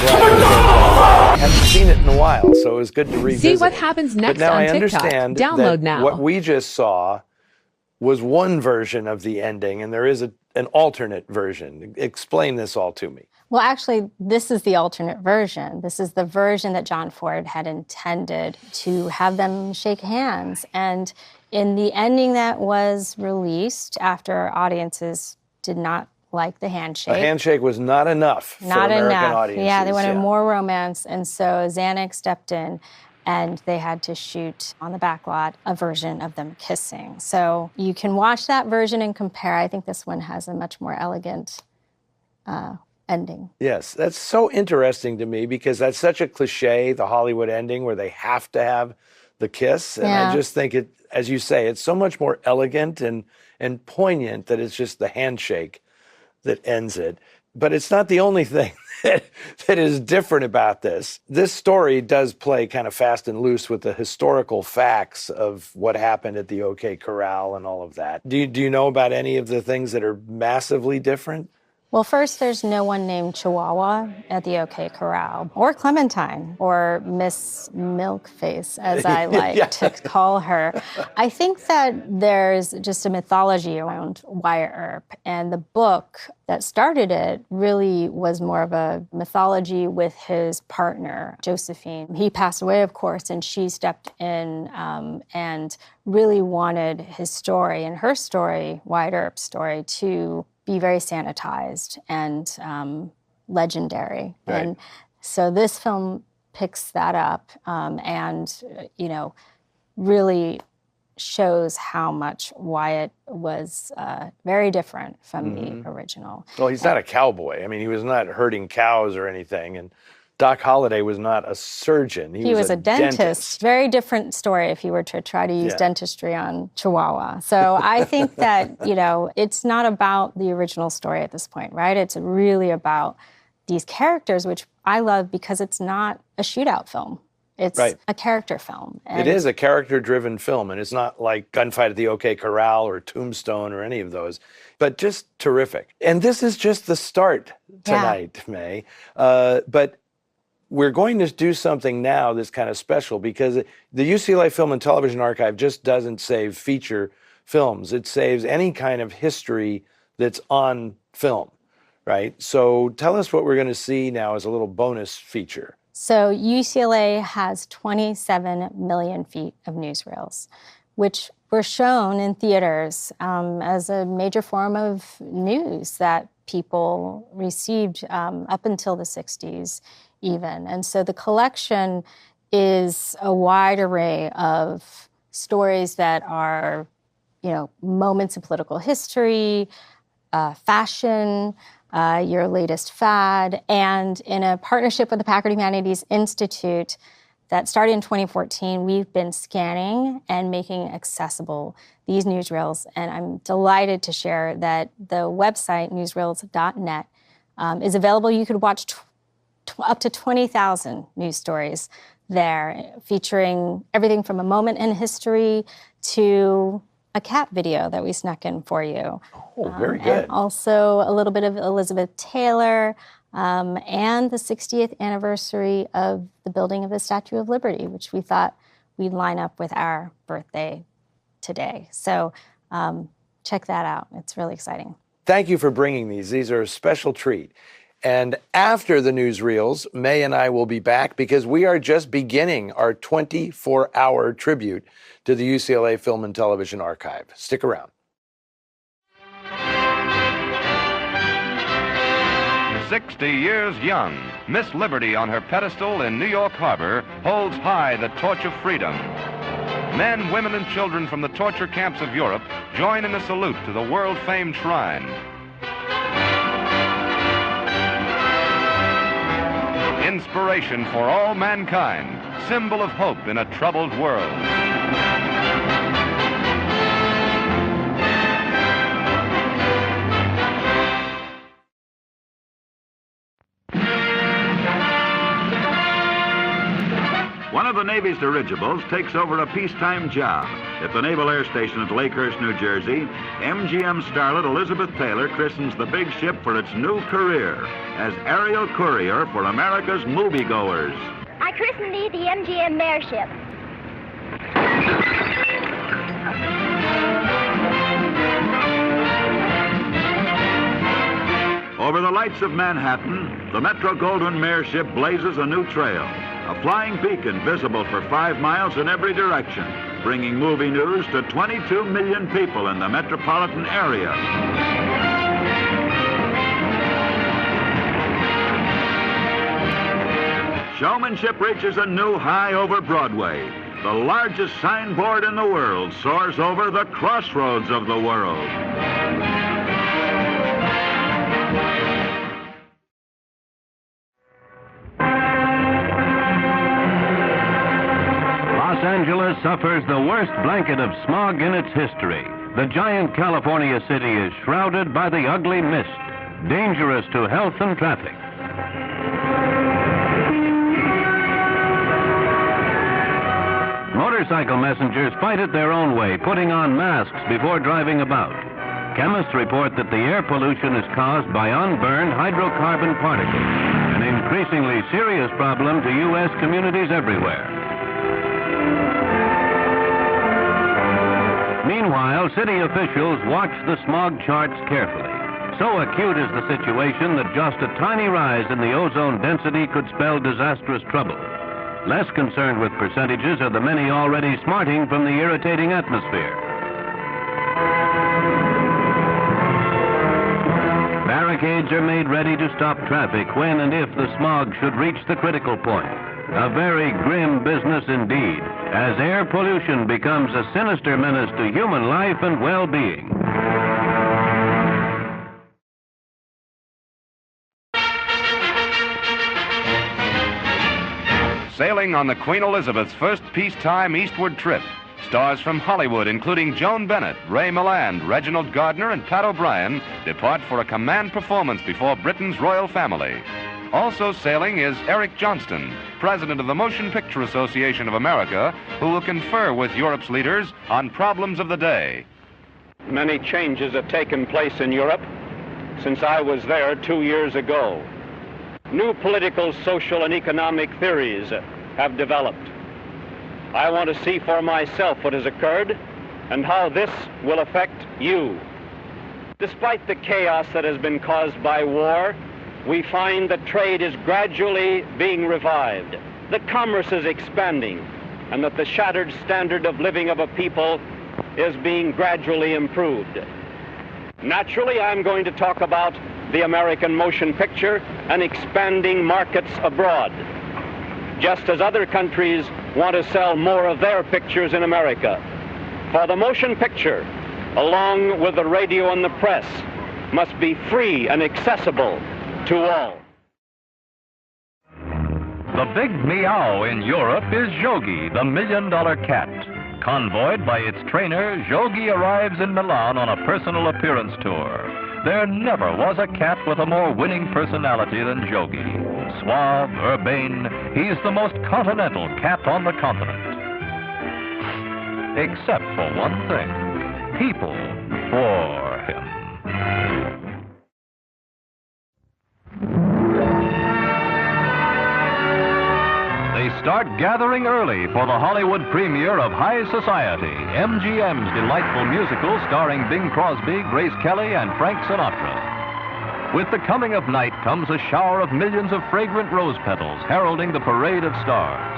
glad I haven't seen it in a while, so it was good to revisit. See what happens next but now on I TikTok. understand Download that now. what we just saw was one version of the ending, and there is an alternate version. Explain this all to me. Well, actually, this is the alternate version. This is the version that John Ford had intended to have them shake hands. And in the ending that was released after audiences did not like the handshake. A handshake was not enough for American audiences. Yeah, they wanted more romance. And so Xanax stepped in and they had to shoot on the backlot a version of them kissing. So you can watch that version and compare. I think this one has a much more elegant ending. Yes, that's so interesting to me because that's such a cliche, the Hollywood ending where they have to have the kiss. And I just think it, as you say, it's so much more elegant and poignant that it's just the handshake that ends it. But it's not the only thing that is different about this. This story does play kind of fast and loose with the historical facts of what happened at the OK Corral and all of that. Do you know about any of the things that are massively different? Well, first, there's no one named Chihuahua at the OK Corral, or Clementine, or Miss Milkface, as I like to call her. I think that there's just a mythology around Wyatt Earp, and the book that started it really was more of a mythology with his partner, Josephine. He passed away, of course, and she stepped in and really wanted his story and her story, Wyatt Earp's story, to be very sanitized and legendary. Right. And so this film picks that up and, really shows how much Wyatt was very different from the original. Well, he's not a cowboy. I mean, he was not herding cows or anything. And Doc Holliday was not a surgeon. He was a dentist. Very different story if you were to try to use dentistry on Chihuahua. So I think that, it's not about the original story at this point, right? It's really about these characters, which I love because it's not a shootout film. It's a character film. It is a character-driven film, and it's not like Gunfight at the OK Corral or Tombstone or any of those, but just terrific. And this is just the start tonight, May. But we're going to do something now that's kind of special because the UCLA Film and Television Archive just doesn't save feature films. It saves any kind of history that's on film, right? So tell us what we're going to see now as a little bonus feature. So UCLA has 27 million feet of newsreels, which were shown in theaters as a major form of news that people received up until the 60s even. And so the collection is a wide array of stories that are, moments in political history, fashion, your latest fad, and in a partnership with the Packard Humanities Institute that started in 2014, we've been scanning and making accessible these newsreels. And I'm delighted to share that the website, newsreels.net, is available. You could watch up to 20,000 news stories there, featuring everything from a moment in history to a cat video that we snuck in for you. Oh, very good. And also a little bit of Elizabeth Taylor and the 60th anniversary of the building of the Statue of Liberty, which we thought we'd line up with our birthday today. So check that out. It's really exciting. Thank you for bringing these. These are a special treat. And after the newsreels, May and I will be back because we are just beginning our 24-hour tribute to the UCLA Film and Television Archive. Stick around. 60 years young, Miss Liberty on her pedestal in New York Harbor holds high the torch of freedom. Men, women, and children from the torture camps of Europe join in a salute to the world-famed shrine. Inspiration for all mankind, symbol of hope in a troubled world. One of the Navy's dirigibles takes over a peacetime job. At the Naval Air Station at Lakehurst, New Jersey, MGM starlet Elizabeth Taylor christens the big ship for its new career as aerial courier for America's moviegoers. I christen thee the MGM Mare Ship. Over the lights of Manhattan, the Metro-Goldwyn-Mayer ship blazes a new trail, a flying beacon visible for 5 miles in every direction, bringing movie news to 22 million people in the metropolitan area. Showmanship reaches a new high over Broadway. The largest signboard in the world soars over the crossroads of the world. Los Angeles suffers the worst blanket of smog in its history. The giant California city is shrouded by the ugly mist, dangerous to health and traffic. Motorcycle messengers fight it their own way, putting on masks before driving about. Chemists report that the air pollution is caused by unburned hydrocarbon particles, an increasingly serious problem to U.S. communities everywhere. Meanwhile, city officials watch the smog charts carefully. So acute is the situation that just a tiny rise in the ozone density could spell disastrous trouble. Less concerned with percentages are the many already smarting from the irritating atmosphere. Barricades are made ready to stop traffic when and if the smog should reach the critical point. A very grim business indeed, as air pollution becomes a sinister menace to human life and well-being. Sailing on the Queen Elizabeth's first peacetime eastward trip. Stars from Hollywood, including Joan Bennett, Ray Milland, Reginald Gardner, and Pat O'Brien, depart for a command performance before Britain's royal family. Also sailing is Eric Johnston, president of the Motion Picture Association of America, who will confer with Europe's leaders on problems of the day. Many changes have taken place in Europe since I was there 2 years ago. New political, social, and economic theories have developed. I want to see for myself what has occurred and how this will affect you. Despite the chaos that has been caused by war, we find that trade is gradually being revived, that commerce is expanding, and that the shattered standard of living of a people is being gradually improved. Naturally, I'm going to talk about the American motion picture and expanding markets abroad, just as other countries want to sell more of their pictures in America. For the motion picture, along with the radio and the press, must be free and accessible to all. The big meow in Europe is Yogi, the $1 million cat. Convoyed by its trainer, Yogi arrives in Milan on a personal appearance tour. There never was a cat with a more winning personality than Yogi. Suave, urbane, he's the most continental cat on the continent. Except for one thing, people bore him. They start gathering early for the Hollywood premiere of High Society, MGM's delightful musical starring Bing Crosby, Grace Kelly, and Frank Sinatra. With the coming of night comes a shower of millions of fragrant rose petals heralding the parade of stars.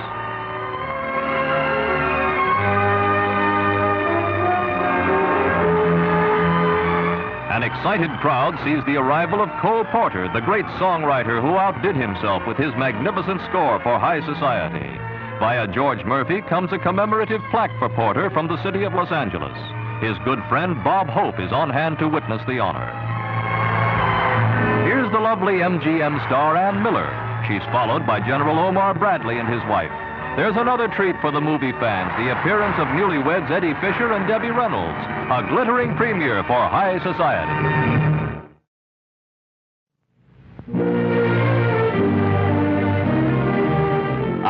An excited crowd sees the arrival of Cole Porter, the great songwriter who outdid himself with his magnificent score for High Society. Via George Murphy comes a commemorative plaque for Porter from the city of Los Angeles. His good friend Bob Hope is on hand to witness the honor. Here's the lovely MGM star Ann Miller. She's followed by General Omar Bradley and his wife. There's another treat for the movie fans, the appearance of newlyweds Eddie Fisher and Debbie Reynolds, a glittering premiere for High Society.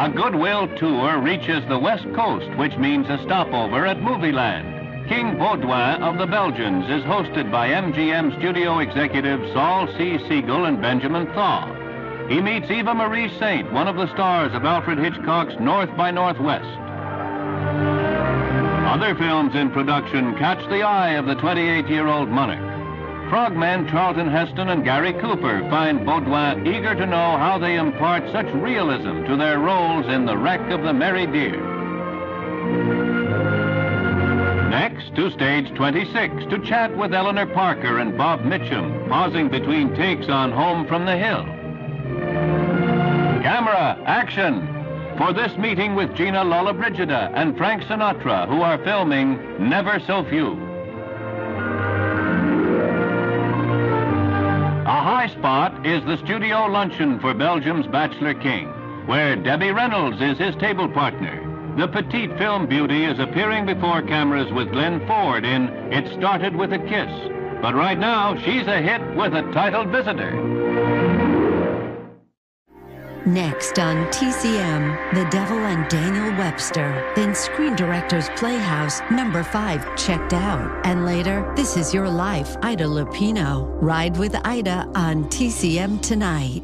A goodwill tour reaches the West Coast, which means a stopover at Movieland. King Baudouin of the Belgians is hosted by MGM studio executives Saul C. Siegel and Benjamin Thaw. He meets Eva Marie Saint, one of the stars of Alfred Hitchcock's North by Northwest. Other films in production catch the eye of the 28-year-old monarch. Frogmen Charlton Heston and Gary Cooper find Baudouin eager to know how they impart such realism to their roles in The Wreck of the Mary Dear. Next, to stage 26 to chat with Eleanor Parker and Bob Mitchum, pausing between takes on Home from the Hill. Camera, action! For this meeting with Gina Lollobrigida and Frank Sinatra, who are filming Never So Few. A high spot is the studio luncheon for Belgium's Bachelor King, where Debbie Reynolds is his table partner. The petite film beauty is appearing before cameras with Glenn Ford in It Started With a Kiss. But right now, she's a hit with a titled visitor. Next on TCM, The Devil and Daniel Webster. Then Screen Directors Playhouse, number 5, checked out. And later, This Is Your Life, Ida Lupino. Ride with Ida on TCM tonight.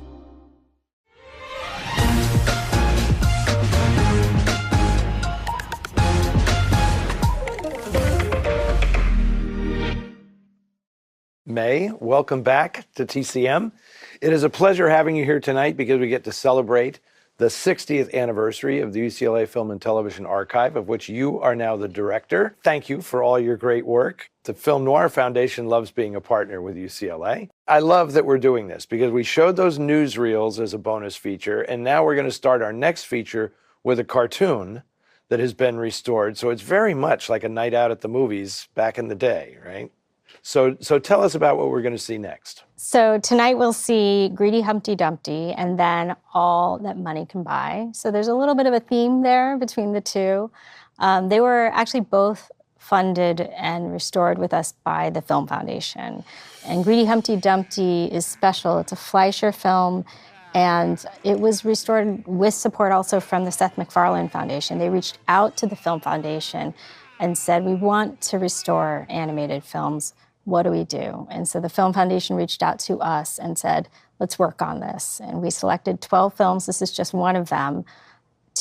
May, welcome back to TCM. It is a pleasure having you here tonight because we get to celebrate the 60th anniversary of the UCLA Film and Television Archive, of which you are now the director. Thank you for all your great work. The Film Noir Foundation loves being a partner with UCLA. I love that we're doing this because we showed those newsreels as a bonus feature, and now we're going to start our next feature with a cartoon that has been restored. So it's very much like a night out at the movies back in the day, right? So tell us about what we're going to see next. So tonight we'll see Greedy Humpty Dumpty and then All That Money Can Buy. So there's a little bit of a theme there between the two. They were actually both funded and restored with us by the Film Foundation. And Greedy Humpty Dumpty is special. It's a Fleischer film, and it was restored with support also from the Seth MacFarlane Foundation. They reached out to the Film Foundation and said, we want to restore animated films. What do we do? And so the Film Foundation reached out to us and said, let's work on this. And we selected 12 films, this is just one of them,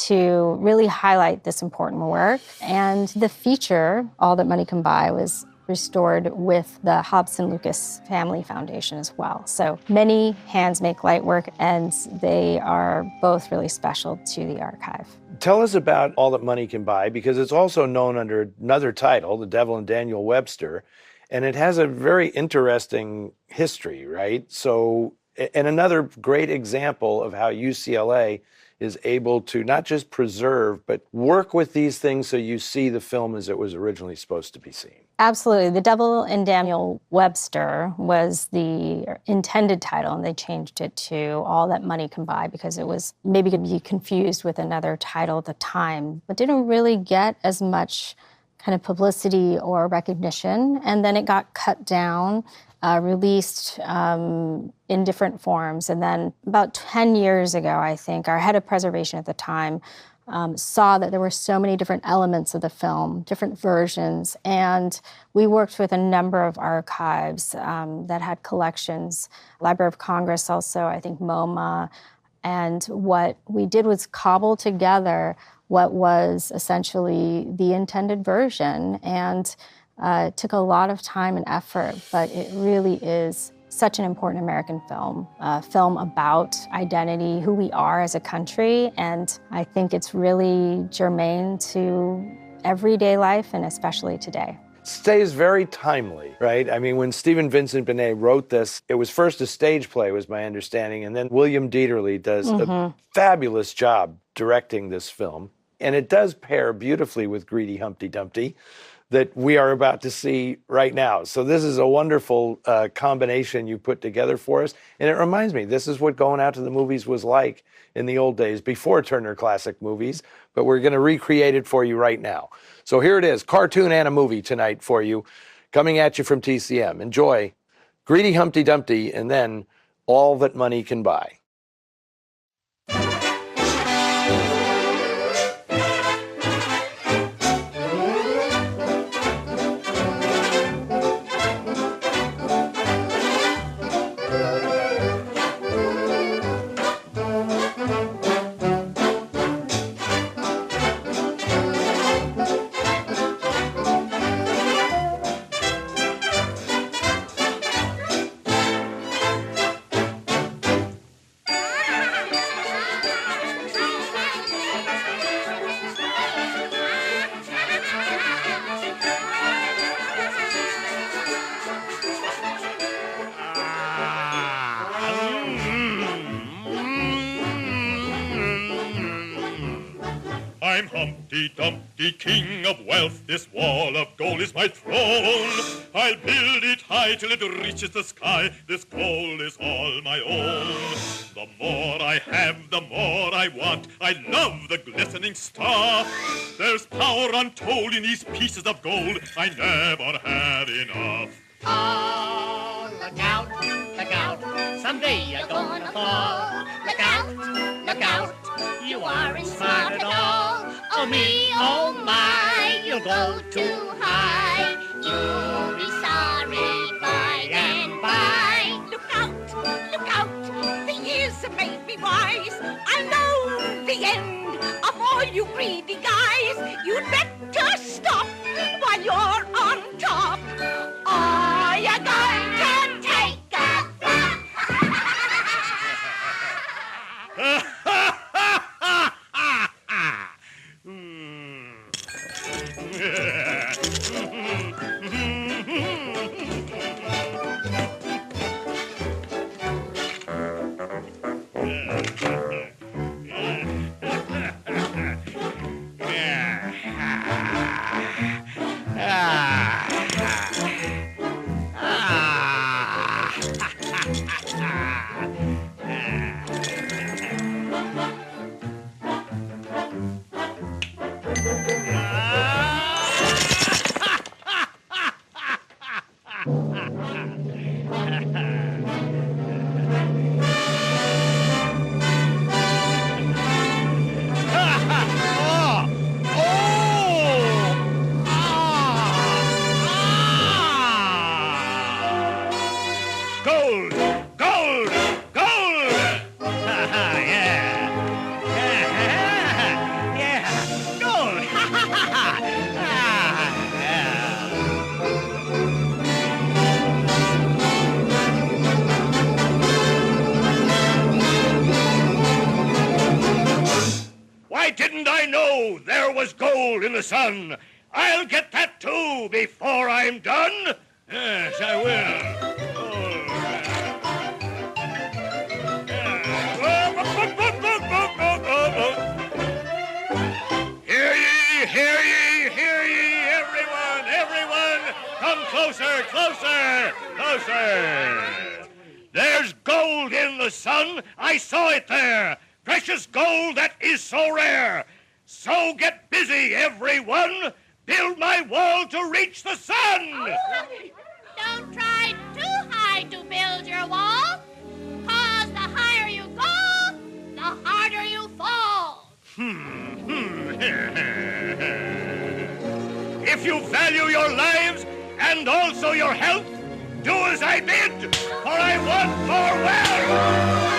to really highlight this important work. And the feature, All That Money Can Buy, was restored with the Hobson Lucas Family Foundation as well. So many hands make light work, and they are both really special to the archive. Tell us about All That Money Can Buy, because it's also known under another title, The Devil and Daniel Webster, and it has a very interesting history, right? So, and another great example of how UCLA is able to not just preserve, but work with these things so you see the film as it was originally supposed to be seen. Absolutely. The Devil and Daniel Webster was the intended title, and they changed it to All That Money Can Buy because it was maybe could be confused with another title at the time, but didn't really get as much kind of publicity or recognition. And then it got cut down, released in different forms. And then about 10 years ago, I think, our head of preservation at the time saw that there were so many different elements of the film, different versions, and we worked with a number of archives that had collections, Library of Congress also, I think MoMA, and what we did was cobble together what was essentially the intended version, and it took a lot of time and effort, but it really is such an important American film, a film about identity, who we are as a country, and I think it's really germane to everyday life and especially today. Stays very timely, right? I mean, when Stephen Vincent Benet wrote this, it was first a stage play, was my understanding, and then William Dieterle does a fabulous job directing this film. And it does pair beautifully with Greedy Humpty Dumpty that we are about to see right now. So this is a wonderful combination you put together for us. And it reminds me, this is what going out to the movies was like in the old days, before Turner Classic Movies, but we're gonna recreate it for you right now. So here it is, cartoon and a movie tonight for you, coming at you from TCM. Enjoy Greedy Humpty Dumpty and then All That Money Can Buy. Humpty Dumpty, king of wealth, this wall of gold is my throne. I'll build it high till it reaches the sky. This gold is all my own. The more I have, the more I want. I love the glistening stuff. There's power untold in these pieces of gold. I never have enough. Oh, look out, someday you're gonna fall. Look out, you aren't smart at all. Oh me, oh my, you'll go too high. You'll be sorry by and by. Look out, the years have made me wise. I know the end of all you greedy guys. You'd better stop while you're on top. Or you're going to take a flop. Gold! Gold! Gold! Yeah, gold! Why didn't I know there was gold in the sun? I'll get that too before I'm done. Yes, I will. Hear ye, hear ye, hear ye, everyone, everyone, come closer, closer, closer. There's gold in the sun, I saw it there, precious gold that is so rare. So get busy, everyone, build my wall to reach the sun. Don't try too high to build your wall, 'cause the higher you go, the harder you fall. If you value your lives and also your health, do as I bid, for I want more wealth.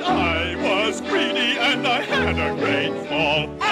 I was greedy and I had a great fall.